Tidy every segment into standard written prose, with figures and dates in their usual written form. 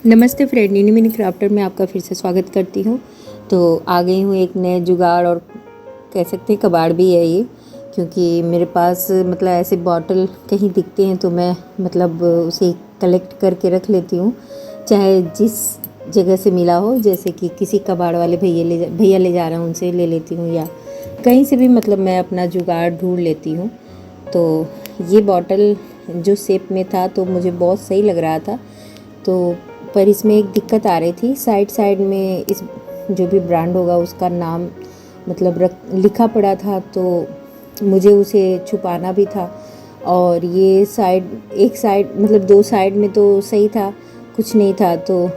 नमस्ते friend, नीनी mini crafter में आपका फिर से स्वागत करती हूँ। तो आ गई हूँ एक नए जुगाड़ और कह सकते हैं कबाड़ भी है ये, क्योंकि मेरे पास मतलब ऐसे बॉटल कहीं दिखते हैं तो मैं मतलब उसे कलेक्ट करके रख लेती हूँ, चाहे जिस जगह से मिला हो। जैसे कि किसी कबाड़ वाले भैया ले जा रहे हैं उनसे ले लेती हूँ, या कहीं से भी मतलब मैं अपना जुगाड़ ढूंढ लेती हूँ। तो ये बॉटल जो शेप में था तो मुझे बहुत सही लग रहा था, तो पर इसमें एक दिक्कत आ रही थी। साइड में इस जो भी ब्रांड होगा उसका नाम मतलब लिखा पड़ा था, तो मुझे उसे छुपाना भी था। और ये एक साइड मतलब दो साइड में तो सही था, कुछ नहीं था, तो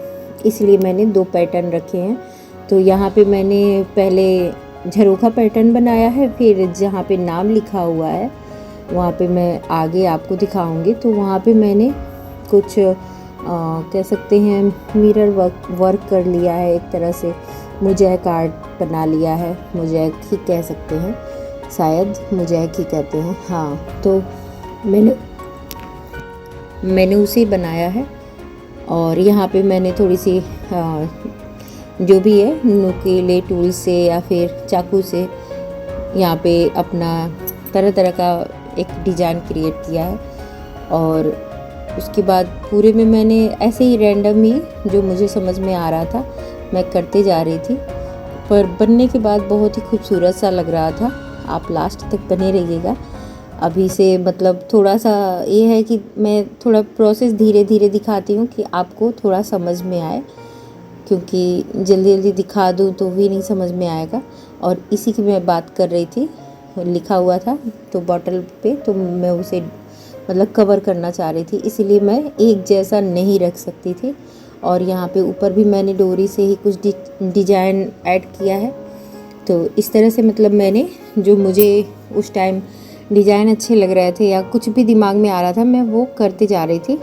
इसलिए मैंने दो पैटर्न रखे हैं। तो यहाँ पे मैंने पहले झरोखा पैटर्न बनाया है, फिर जहाँ पे नाम लिखा हुआ है वहाँ पे मैं आगे आपको दिखाऊंगी। तो वहाँ पे मैंने कुछ कह सकते हैं मिरर वर्क कर लिया है, एक तरह से मोज़ेक आर्ट बना लिया है। मोज़ेक ही कह सकते हैं, शायद मोज़ेक ही कहते हैं, हाँ। तो मैंने उसे बनाया है। और यहाँ पे मैंने थोड़ी सी जो भी है नुकीले टूल से या फिर चाकू से यहाँ पे अपना तरह तरह का एक डिज़ाइन क्रिएट किया है। और उसके बाद पूरे में मैंने ऐसे ही रैंडम ही जो मुझे समझ में आ रहा था मैं करते जा रही थी, पर बनने के बाद बहुत ही खूबसूरत सा लग रहा था। आप लास्ट तक बने रहिएगा। अभी से मतलब थोड़ा सा ये है कि मैं थोड़ा प्रोसेस धीरे धीरे दिखाती हूँ कि आपको थोड़ा समझ में आए, क्योंकि जल्दी जल्दी दिखा दूँ तो भी नहीं समझ में आएगा। और इसी की मैं बात कर रही थी, लिखा हुआ था तो बॉटल पे, तो मैं उसे मतलब कवर करना चाह रही थी, इसीलिए मैं एक जैसा नहीं रख सकती थी। और यहाँ पे ऊपर भी मैंने डोरी से ही कुछ डिजाइन ऐड किया है। तो इस तरह से मतलब मैंने जो मुझे उस टाइम डिज़ाइन अच्छे लग रहे थे या कुछ भी दिमाग में आ रहा था मैं वो करती जा रही थी।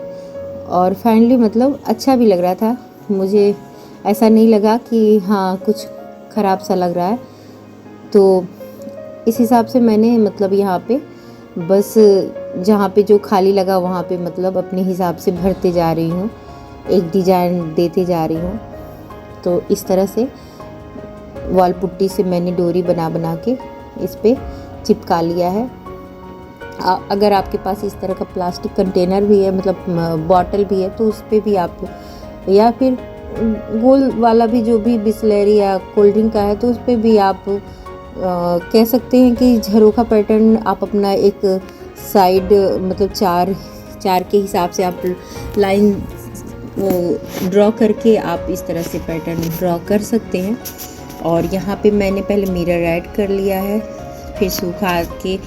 और फाइनली मतलब अच्छा भी लग रहा था, मुझे ऐसा नहीं लगा कि हाँ कुछ ख़राब सा लग रहा है। तो इस हिसाब से मैंने मतलब यहाँ पे बस जहाँ पे जो खाली लगा वहाँ पे मतलब अपने हिसाब से भरते जा रही हूँ, एक डिज़ाइन देते जा रही हूँ। तो इस तरह से वॉल पुट्टी से मैंने डोरी बना के इस पे चिपका लिया है। अगर आपके पास इस तरह का प्लास्टिक कंटेनर भी है मतलब बॉटल भी है तो उस पर भी आप, या फिर गोल वाला भी जो भी बिस्लेरी या कोल्ड ड्रिंक का है तो उस पर भी आप कह सकते हैं कि झरोखा पैटर्न आप अपना एक साइड मतलब चार के हिसाब से आप लाइन वो ड्रॉ करके आप इस तरह से पैटर्न ड्रॉ कर सकते हैं। और यहाँ पे मैंने पहले मिरर ऐड कर लिया है, फिर सुखा के,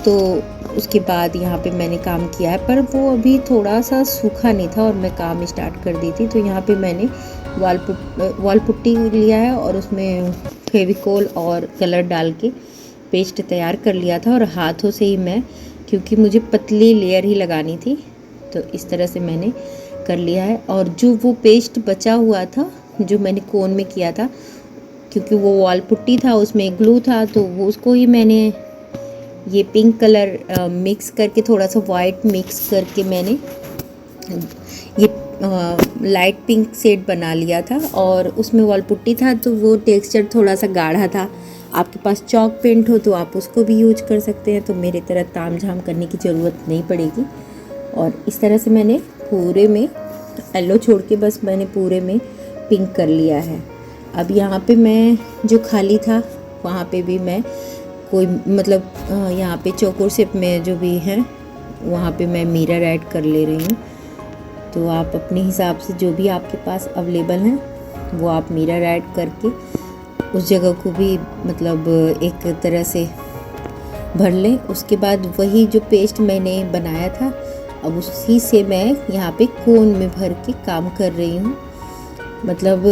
तो उसके बाद यहाँ पे मैंने काम किया है, पर वो अभी थोड़ा सा सूखा नहीं था और मैं काम स्टार्ट कर दी थी। तो यहाँ पे मैंने वॉल पुट्टी लिया है और उसमें फेविकोल और कलर डाल के पेस्ट तैयार कर लिया था, और हाथों से ही मैं, क्योंकि मुझे पतली लेयर ही लगानी थी, तो इस तरह से मैंने कर लिया है। और जो वो पेस्ट बचा हुआ था जो मैंने कोन में किया था, क्योंकि वो वॉल पुट्टी था उसमें ग्लू था, तो वो उसको ही मैंने ये पिंक कलर मिक्स करके थोड़ा सा वाइट मिक्स करके मैंने ये लाइट पिंक शेड बना लिया था। और उसमें वॉल पुट्टी था तो वो टेक्सचर थोड़ा सा गाढ़ा था। आपके पास चॉक पेंट हो तो आप उसको भी यूज कर सकते हैं, तो मेरी तरह ताम झाम करने की ज़रूरत नहीं पड़ेगी। और इस तरह से मैंने पूरे में येलो छोड़ के बस मैंने पूरे में पिंक कर लिया है। अब यहाँ पे मैं जो खाली था वहाँ पे भी मैं कोई मतलब यहाँ पे चौकोर शेप में जो भी है वहाँ पे मैं मिरर ऐड कर ले रही हूँ। तो आप अपने हिसाब से जो भी आपके पास अवेलेबल हैं वो आप मिरर ऐड करके उस जगह को भी मतलब एक तरह से भर लें। उसके बाद वही जो पेस्ट मैंने बनाया था अब उसी से मैं यहाँ पे कोन में भर के काम कर रही हूँ। मतलब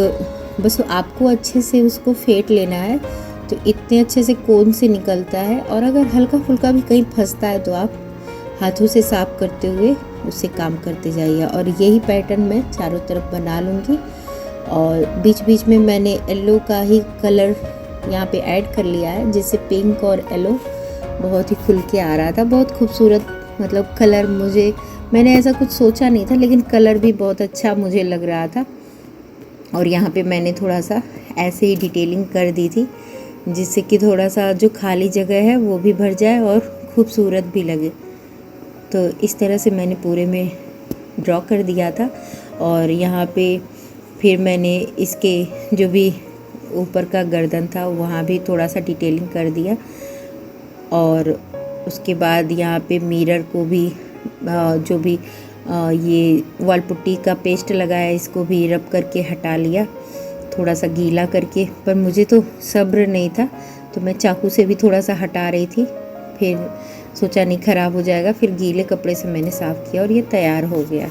बस आपको अच्छे से उसको फेंट लेना है, तो इतने अच्छे से कोन से निकलता है। और अगर हल्का फुल्का भी कहीं फंसता है तो आप हाथों से साफ करते हुए उससे काम करते जाइए। और यही पैटर्न मैं चारों तरफ बना लूँगी। और बीच बीच में मैंने येलो का ही कलर यहाँ पे ऐड कर लिया है, जिससे पिंक और येलो बहुत ही खुल के आ रहा था। बहुत खूबसूरत मतलब कलर मुझे मैंने ऐसा कुछ सोचा नहीं था, लेकिन कलर भी बहुत अच्छा मुझे लग रहा था। और यहाँ पे मैंने थोड़ा सा ऐसे ही डिटेलिंग कर दी थी, जिससे कि थोड़ा सा जो खाली जगह है वो भी भर जाए और खूबसूरत भी लगे। तो इस तरह से मैंने पूरे में ड्रॉ कर दिया था। और यहाँ पे फिर मैंने इसके जो भी ऊपर का गर्दन था वहाँ भी थोड़ा सा डिटेलिंग कर दिया। और उसके बाद यहाँ पे मिरर को भी जो भी ये वॉल पुट्टी का पेस्ट लगा है इसको भी रब करके हटा लिया, थोड़ा सा गीला करके। पर मुझे तो सब्र नहीं था, तो मैं चाकू से भी थोड़ा सा हटा रही थी। फिर सोचा नहीं ख़राब हो जाएगा, फिर गीले कपड़े से मैंने साफ़ किया और ये तैयार हो गया।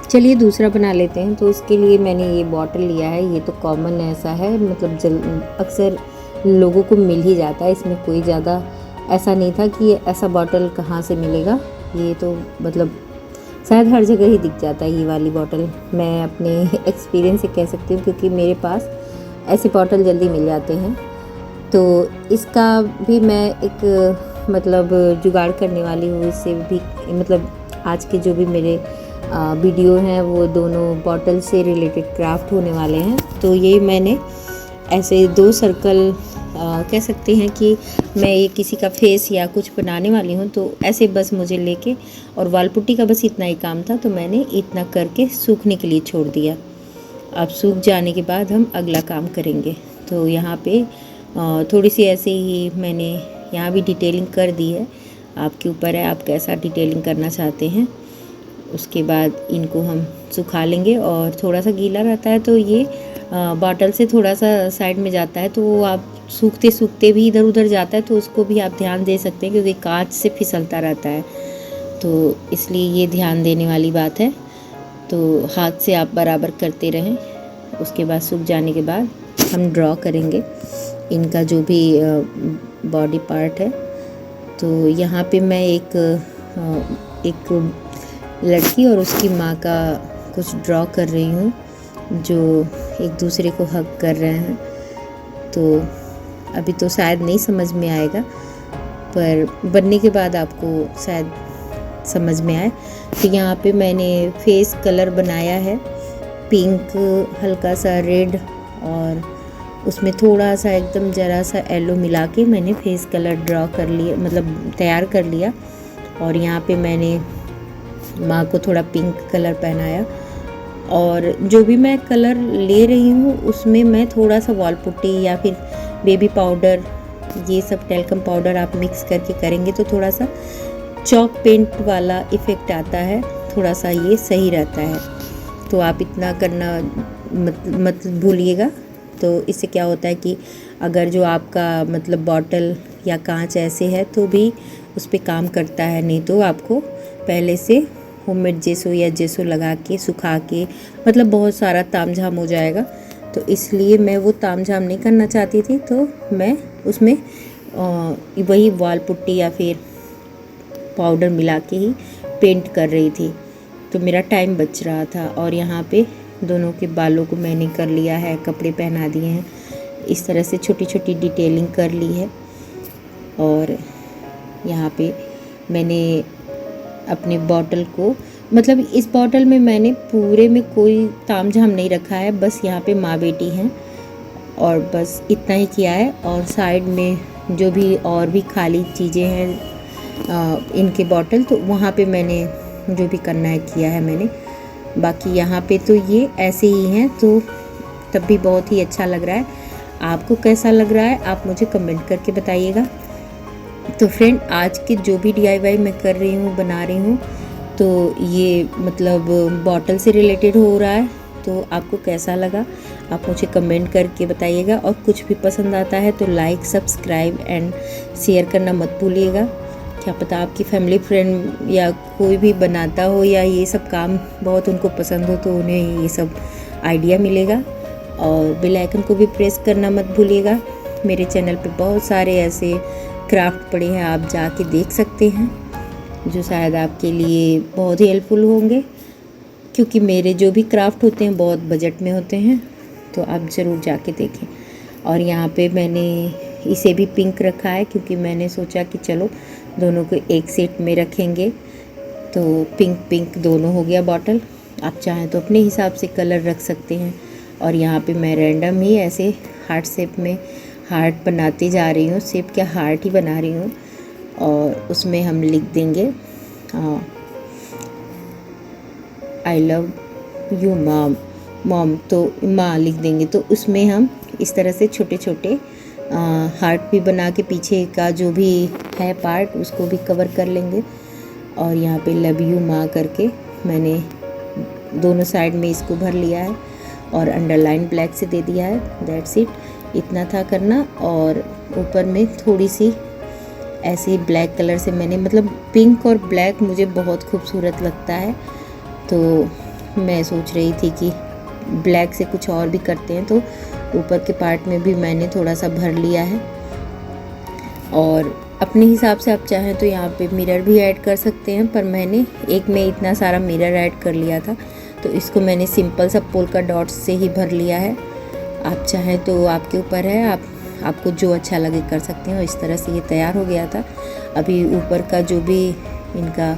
चलिए दूसरा बना लेते हैं। तो इसके लिए मैंने ये बॉटल लिया है। ये तो कॉमन ऐसा है, मतलब अक्सर लोगों को मिल ही जाता है। इसमें कोई ज़्यादा ऐसा नहीं था कि ऐसा बॉटल कहाँ से मिलेगा। ये तो मतलब शायद हर जगह ही दिख जाता है ये वाली बॉटल। मैं अपने एक्सपीरियंस से कह सकती हूँ, क्योंकि मेरे पास ऐसे बॉटल जल्दी मिल जाते हैं। तो इसका भी मैं एक मतलब जुगाड़ करने वाली हूँ। इससे भी मतलब आज के जो भी मेरे वीडियो हैं वो दोनों बॉटल से रिलेटेड क्राफ्ट होने वाले हैं। तो ये मैंने ऐसे 2 सर्कल कह सकते हैं कि मैं ये किसी का फेस या कुछ बनाने वाली हूँ। तो ऐसे बस मुझे लेके और वाल पुट्टी का बस इतना ही काम था, तो मैंने इतना करके सूखने के लिए छोड़ दिया। अब सूख जाने के बाद हम अगला काम करेंगे। तो यहाँ पे थोड़ी सी ऐसे ही मैंने यहाँ भी डिटेलिंग कर दी है। आपके ऊपर है आप कैसा डिटेलिंग करना चाहते हैं। उसके बाद इनको हम सुखा लेंगे, और थोड़ा सा गीला रहता है तो ये बॉटल से थोड़ा सा साइड में जाता है, तो वो आप सूखते सूखते भी इधर उधर जाता है, तो उसको भी आप ध्यान दे सकते हैं, क्योंकि कांच से फिसलता रहता है। तो इसलिए ये ध्यान देने वाली बात है। तो हाथ से आप बराबर करते रहें। उसके बाद सूख जाने के बाद हम ड्रॉ करेंगे इनका जो भी बॉडी पार्ट है। तो यहाँ पे मैं एक लड़की और उसकी माँ का कुछ ड्रॉ कर रही हूँ, जो एक दूसरे को हग कर रहे हैं। तो अभी तो शायद नहीं समझ में आएगा, पर बनने के बाद आपको शायद समझ में आए। तो यहाँ पे मैंने फेस कलर बनाया है, पिंक, हल्का सा रेड, और उसमें थोड़ा सा एकदम ज़रा सा येलो मिला के मैंने फेस कलर ड्रॉ कर लिया, मतलब तैयार कर लिया। और यहाँ पे मैंने माँ को थोड़ा पिंक कलर पहनाया। और जो भी मैं कलर ले रही हूँ उसमें मैं थोड़ा सा वॉल पुट्टी या फिर बेबी पाउडर, ये सब टेल्कम पाउडर आप मिक्स करके करेंगे तो थोड़ा सा चॉक पेंट वाला इफ़ेक्ट आता है, थोड़ा सा ये सही रहता है। तो आप इतना करना मत भूलिएगा। तो इससे क्या होता है कि अगर जो आपका मतलब बॉटल या कांच ऐसे है तो भी उस पर काम करता है, नहीं तो आपको पहले से होममेड जेसो या जेसो लगा के सुखा के मतलब बहुत सारा तामझाम हो जाएगा। तो इसलिए मैं वो तामझाम नहीं करना चाहती थी, तो मैं उसमें वही वॉल पुट्टी या फिर पाउडर मिला के ही पेंट कर रही थी। तो मेरा टाइम बच रहा था। और यहाँ पे दोनों के बालों को मैंने कर लिया है, कपड़े पहना दिए हैं, इस तरह से छोटी छोटी डिटेलिंग कर ली है। और यहाँ पे मैंने अपने बॉटल को मतलब इस बॉटल में मैंने पूरे में कोई तामझाम नहीं रखा है, बस यहाँ पे माँ बेटी हैं और बस इतना ही किया है। और साइड में जो भी और भी खाली चीज़ें हैं इनके बॉटल, तो वहाँ पे मैंने जो भी करना है किया है मैंने। बाकी यहाँ पे तो ये ऐसे ही हैं, तो तब भी बहुत ही अच्छा लग रहा है। आपको कैसा लग रहा है आप मुझे कमेंट करके बताइएगा। तो फ्रेंड, आज के जो भी DIY मैं कर रही हूँ, बना रही हूँ, तो ये मतलब बॉटल से रिलेटेड हो रहा है। तो आपको कैसा लगा आप मुझे कमेंट करके बताइएगा। और कुछ भी पसंद आता है तो लाइक, सब्सक्राइब एंड शेयर करना मत भूलिएगा। क्या पता आपकी फैमिली, फ्रेंड या कोई भी बनाता हो या ये सब काम बहुत उनको पसंद हो, तो उन्हें ये सब आइडिया मिलेगा। और बेल आइकन को भी प्रेस करना मत भूलिएगा। मेरे चैनल पे बहुत सारे ऐसे क्राफ्ट पड़े हैं, आप जाके देख सकते हैं। जो शायद आपके लिए बहुत ही हेल्पफुल होंगे, क्योंकि मेरे जो भी क्राफ्ट होते हैं बहुत बजट में होते हैं, तो आप ज़रूर जाके देखें। और यहाँ पे मैंने इसे भी पिंक रखा है, क्योंकि मैंने सोचा कि चलो दोनों को एक सेट में रखेंगे, तो पिंक पिंक दोनों हो गया बॉटल। आप चाहें तो अपने हिसाब से कलर रख सकते हैं। और यहाँ पे मैं रैंडम ही ऐसे हार्ट शेप में हार्ट बनाती जा रही हूँ, शेप क्या हार्ट ही बना रही हूँ। और उसमें हम लिख देंगे आई लव यू मॉम, तो माँ लिख देंगे। तो उसमें हम इस तरह से छोटे छोटे हार्ट भी बना के पीछे का जो भी है पार्ट उसको भी कवर कर लेंगे। और यहाँ पे लव यू माँ करके मैंने दोनों साइड में इसको भर लिया है और अंडरलाइन ब्लैक से दे दिया है। दैट्स इट, इतना था करना। और ऊपर में थोड़ी सी ऐसे ब्लैक कलर से मैंने, मतलब पिंक और ब्लैक मुझे बहुत खूबसूरत लगता है, तो मैं सोच रही थी कि ब्लैक से कुछ और भी करते हैं। तो ऊपर के पार्ट में भी मैंने थोड़ा सा भर लिया है। और अपने हिसाब से आप चाहें तो यहाँ पे मिरर भी ऐड कर सकते हैं, पर मैंने एक में इतना सारा मिरर ऐड कर लिया था, तो इसको मैंने सिंपल सा पोल्का डॉट्स से ही भर लिया है। आप चाहें तो आपके ऊपर है, आपको जो अच्छा लगे कर सकते हैं। और इस तरह से ये तैयार हो गया था। अभी ऊपर का जो भी इनका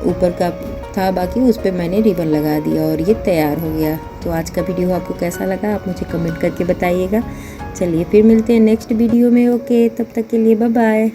ऊपर का था बाकी, उस पर मैंने रिबन लगा दिया और ये तैयार हो गया। तो आज का वीडियो आपको कैसा लगा आप मुझे कमेंट करके बताइएगा। चलिए फिर मिलते हैं नेक्स्ट वीडियो में। ओके, तब तक के लिए बाय बाय।